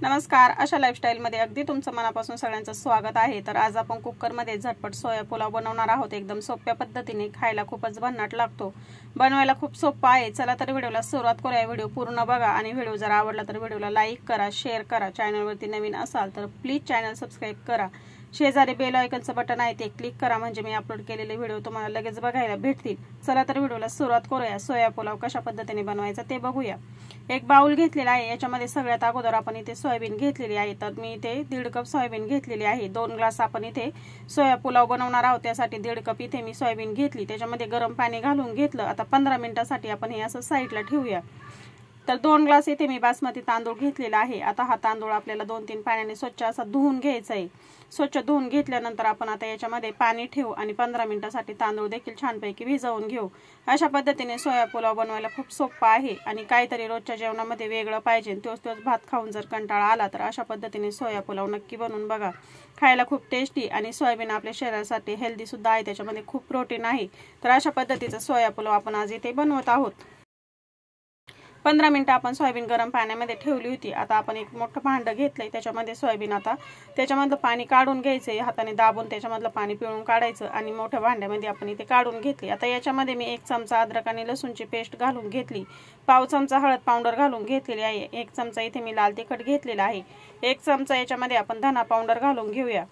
नमस्कार, आशा लाईफस्टाईलमध्ये अगदी तुमचं मनापासून सगळ्यांचं स्वागत आहे। तर आज आपण कुकरमध्ये झटपट सोया पुलाव बनवणार आहोत। एकदम सोप्या पद्धतीने, खायला खूपच भन्नाट लागतो, बनवायला खूप सोपा आहे। चला तर व्हिडिओला सुरुवात करूया। व्हिडिओ पूर्ण बघा आणि व्हिडिओ जर आवडला तर व्हिडिओला लाईक करा, शेअर करा। चॅनलवरती नवीन असाल तर प्लीज चॅनल सबस्क्राइब करा। शेजारी बेल आयकॉनचं बटन आहे ते क्लिक करा, म्हणजे मी अपलोड केलेले व्हिडिओ तुम्हाला लगेच बघायला भेटतील। चला तर व्हिडिओला सुरुवात करूया। सोया पुलाव कशा पद्धतीने बनवायचा ते बघूया। एक बाउल घेतलेला आहे, याच्यामध्ये सगळ्यात अगोदर आपण इथे सोयाबीन घेतलेली आहे। तर मी इथे 1.5 कप सोयाबीन घेतलेली आहे। 2 ग्लास आपण इथे सोया पुलाव बनवणार आहोत, त्यासाठी 1.5 कप इथे मी सोयाबीन घेतली। त्याच्यामध्ये गरम पाणी घालून घेतलं। आता 15 मिनिटांसाठी आपण हे असं साईडला ठेवूया। तर 2 ग्लास इथे मी बासमती तांदूळ घेतलेला आहे। आता हा तांदूळ आपल्याला 2-3 पाण्याने स्वच्छ असा धुवून घ्यायचा आहे। स्वच्छ धुवून घेतल्यानंतर आपण आता याच्यामध्ये पाणी ठेवू आणि 15 मिनिटांसाठी तांदूळ देखील छानपैकी भिजवून घेऊ। अशा पद्धतीने सोया पुलाव बनवायला खूप सोपा आहे आणि काहीतरी रोजच्या जेवणामध्ये वेगळं पाहिजे, तोच भात खाऊन जर कंटाळा आला तर अशा पद्धतीने सोया पुलाव नक्की बनवून बघा। खायला खूप टेस्टी आणि सोयाबीन आपल्या शरीरासाठी हेल्दी सुद्धा आहे, त्याच्यामध्ये खूप प्रोटीन आहे। तर अशा पद्धतीचा सोया पुलाव आपण आज इथे बनवत आहोत। 15 मिनिटं आपण सोयाबीन गरम पाण्यामध्ये ठेवली होती। आता आपण एक मोठं भांडं घेतलंय, त्याच्यामध्ये सोयाबीन आता त्याच्यामधलं पाणी काढून घ्यायचंय। हाताने दाबून त्याच्यामधलं पाणी पिळून काढायचं आणि मोठ्या भांड्यामध्ये आपण इथे काढून घेतली। आता याच्यामध्ये मी 1 चमचा अद्रक आणि लसूणची पेस्ट घालून घेतली। पाव चमचा हळद पावडर घालून घेतलेली आहे। 1 चमचा इथे मी लाल तिखट घेतलेला आहे। 1 चमचा याच्यामध्ये आपण धना पावडर घालून घेऊया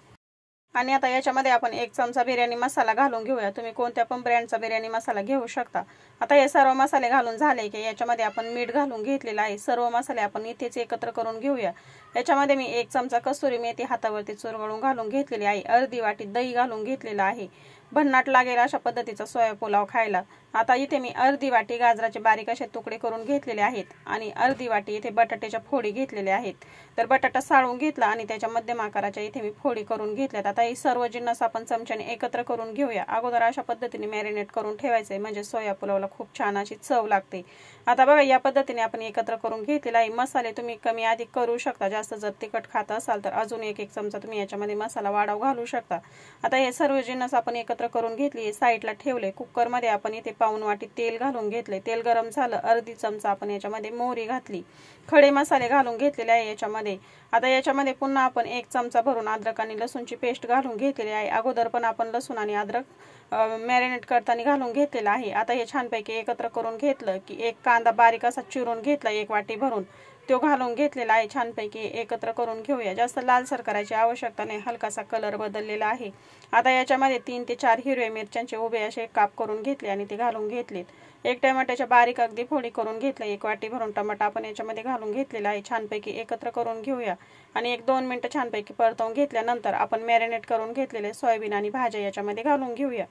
आणि आता याच्यामध्ये आपण 1 चमचा बिर्याणी मसाला घालून घेऊया। तुम्ही कोणत्या पण ब्रँडचा बिर्याणी मसाला घेऊ शकता। आता हे सर्व मसाले घालून झाले की याच्यामध्ये आपण मीठ घालून घेतलेला आहे। सर्व मसाले आपण इथेच एकत्र करून घेऊया। याच्यामध्ये मी 1 चमचा कसुरी मेथी हातावरती चुरगळून घालून घेतलेली आहे। अर्धी वाटी दही घालून घेतलेला आहे। भन्नाट लागेल अशा पद्धतीचा सोया पुलाव खायला। आता इथे मी अर्धी वाटी गाजराचे बारीक असे तुकडे करून घेतलेले आहेत आणि अर्धी वाटी इथे बटाट्याच्या फोडी घेतलेल्या आहेत। तर बटाटा साळून घेतला आणि त्याच्या मध्यम आकाराच्या इथे मी फोडी करून घेतल्यात। आता हे सर्व जिन्नस आपण चमच्याने एकत्र करून घेऊया। अगोदर अशा पद्धतीने मॅरिनेट करून ठेवायचे, म्हणजे सोया पुलावला खूप छान अशी चव लागते। आता बघा, या पद्धतीने आपण एकत्र करून घेतलेला आहे। मसाले तुम्ही कमी अधिक करू शकता, जास्त जर तिखट खात असाल तर अजून 1 चमचा तुम्ही याच्यामध्ये मसाला वाढव घालू शकता। आता हे सर्व जिन्नस आपण एकत्र करून घेतली, साईडला ठेवले। कुकरमध्ये आपण इथे पाऊण वाटी तेल घालून घेतले। तेल गरम झालं, अर्धी चमचा आपण याच्यामध्ये मोहरी घातली। खडे मसाले घालून घेतलेले आहे याच्यामध्ये। आता याच्यामध्ये पुन्हा आपण 1 चमचा भरून अद्रक आणि लसूणची पेस्ट घालून घेतलेली आहे। अगोदर पण आपण लसूण आणि अद्रक मॅरिनेट करताना घालून घेतलेला आहे। आता हे छानपैकी एकत्र करून घेतलं की 1 कांदा बारीक असा चिरून घेतला, 1 वाटी भरून तो घालून घेतलेला आहे। छानपैकी एकत्र करून घेऊया। जास्त लालसर करायची आवश्यकता नाही, हलकासा कलर बदललेला आहे। आता याच्यामध्ये 3 ते 4 हिरव्या मिरच्यांचे उभे असे काप करून घेतले आणि ते घालून घेतलेत। 1 टमाट्याच्या बारीक अगदी फोडी करून घेतलं। 1 वाटी भरून टमाटा आपण याच्यामध्ये घालून घेतलेला आहे। छानपैकी एकत्र करून घेऊया आणि 1-2 मिनिटं छानपैकी परतवून घेतल्यानंतर आपण मॅरिनेट करून घेतलेले सोयाबीन आणि भाज्या याच्यामध्ये घालून घेऊया।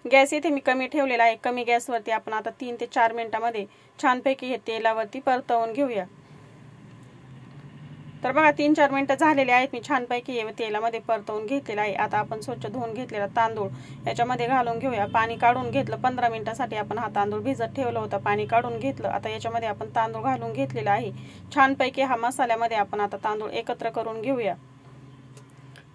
गॅस इथे मी कमी ठेवलेला आहे। कमी गॅसवरती आपण आता 3 ते 4 मिनिटांमध्ये छानपैकी हे तेलावरती परतवून घेऊया। तर बघा, 3-4 मिनिटं झालेले आहेत। मी छानपैकी हे तेलामध्ये परतवून घेतलेला आहे। आता आपण स्वच्छ धुवून घेतलेला तांदूळ याच्यामध्ये घालून घेऊया। पाणी काढून घेतलं। 15 मिनिटांसाठी आपण हा तांदूळ भिजत ठेवलं होतं, पाणी काढून घेतलं। आता याच्यामध्ये आपण तांदूळ घालून घेतलेला आहे। छानपैकी हा मसाल्यामध्ये आपण आता तांदूळ एकत्र करून घेऊया।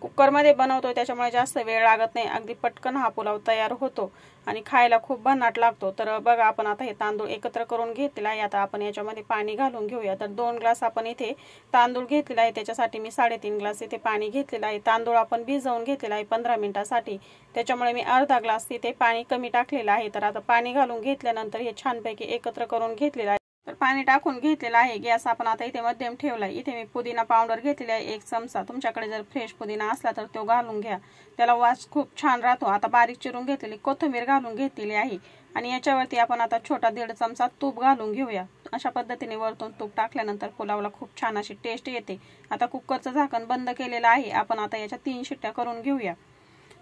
कुकरमध्ये बनवतो त्याच्यामुळे जास्त वेळ लागत नाही, अगदी पटकन हा पुलाव तयार होतो आणि खायला खूप भन्नाट लागतो। तर बघा, आपण आता हे तांदूळ एकत्र करून घेतलेला आहे। आता आपण याच्यामध्ये पाणी घालून घेऊया। तर 2 ग्लास आपण इथे तांदूळ घेतलेला आहे, त्याच्यासाठी मी 3.5 ग्लास इथे पाणी घेतलेलं आहे। तांदूळ आपण भिजवून घेतलेला आहे 15 मिनिटांसाठी, त्याच्यामुळे मी अर्धा ग्लास इथे पाणी कमी टाकलेलं आहे। तर आता पाणी घालून घेतल्यानंतर हे छानपैकी एकत्र करून घेतलेलं आहे। तर पाणी टाकून घेतलेला आहे। गॅस आपण आता इथे मध्यम ठेवला आहे। इथे मी पुदिना पावडर घेतलेला आहे 1 चमचा। तुमच्याकडे जर फ्रेश पुदिना असला तर तो घालून घ्या, त्याला वास खूप छान राहतो। आता बारीक चिरून घेतलेली कोथिंबीर घालून घेतलेली आहे आणि याच्यावरती आपण आता छोटा 1.5 चमचा तूप घालून घेऊया। अशा पद्धतीने वरतून तूप टाकल्यानंतर पुलावला खूप छान अशी टेस्ट येते। आता कुकरचं झाकण बंद केलेलं आहे। आपण आता याच्या 3 शिट्ट्या करून घेऊया।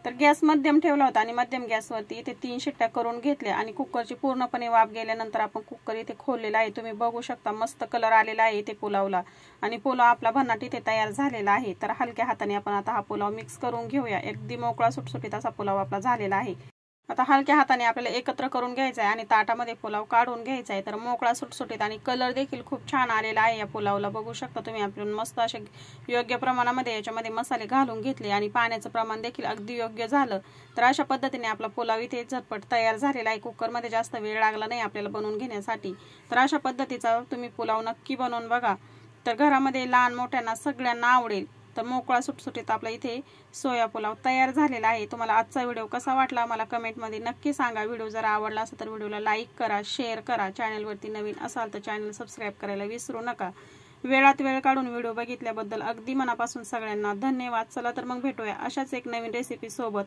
तर गॅस मध्यम ठेवला होता आणि मध्यम गॅसवरती इथे 3 शिट्ट्या करून घेतल्या आणि कुकरची पूर्णपणे वाफ गेल्यानंतर आपण कुकर इथे खोललेला आहे। तुम्ही बघू शकता, मस्त कलर आलेला आहे इथे पुलावला आणि पुलाव आपला भन्नाट इथे तयार झालेला आहे। तर हलक्या हाताने आपण आता हा पुलाव मिक्स करून घेऊया। अगदी मोकळा सुटसुटीत असा पुलाव आपला झालेला आहे। आता हलक्या हाताने आपल्याला एकत्र करून घ्यायचा आहे आणि ताटामध्ये पुलाव काढून घ्यायचा आहे। तर मोकळा सुटसुटीत आणि कलर देखील खूप छान आलेला आहे या पुलावला। बघू शकता तुम्ही, आपण मस्त असे योग्य प्रमाणामध्ये याच्यामध्ये मसाले घालून घेतले आणि पाण्याचं प्रमाण देखील अगदी योग्य झालं। तर अशा पद्धतीने आपला पुलाव इथे झटपट तयार झालेला आहे। कुकरमध्ये जास्त वेळ लागला नाही आपल्याला बनवून घेण्यासाठी। तर अशा पद्धतीचा तुम्ही पुलाव नक्की बनवून बघा। तर घरामध्ये लहान मोठ्यांना सगळ्यांना आवडेल। तर मोकळा सुटसुटीत आपला इथे सोया पुलाव तयार झालेला आहे। तुम्हाला आजचा व्हिडिओ कसा वाटला मला कमेंटमध्ये नक्की सांगा। व्हिडिओ जर आवडला असेल तर व्हिडिओला लाईक करा, शेअर करा। चॅनलवरती नवीन असाल तर चॅनल सबस्क्राईब करायला विसरू नका। वेळात वेळ काढून व्हिडिओ बघितल्याबद्दल अगदी मनापासून सगळ्यांना धन्यवाद। चला तर मग भेटूया अशाच एक नवीन रेसिपी सोबत।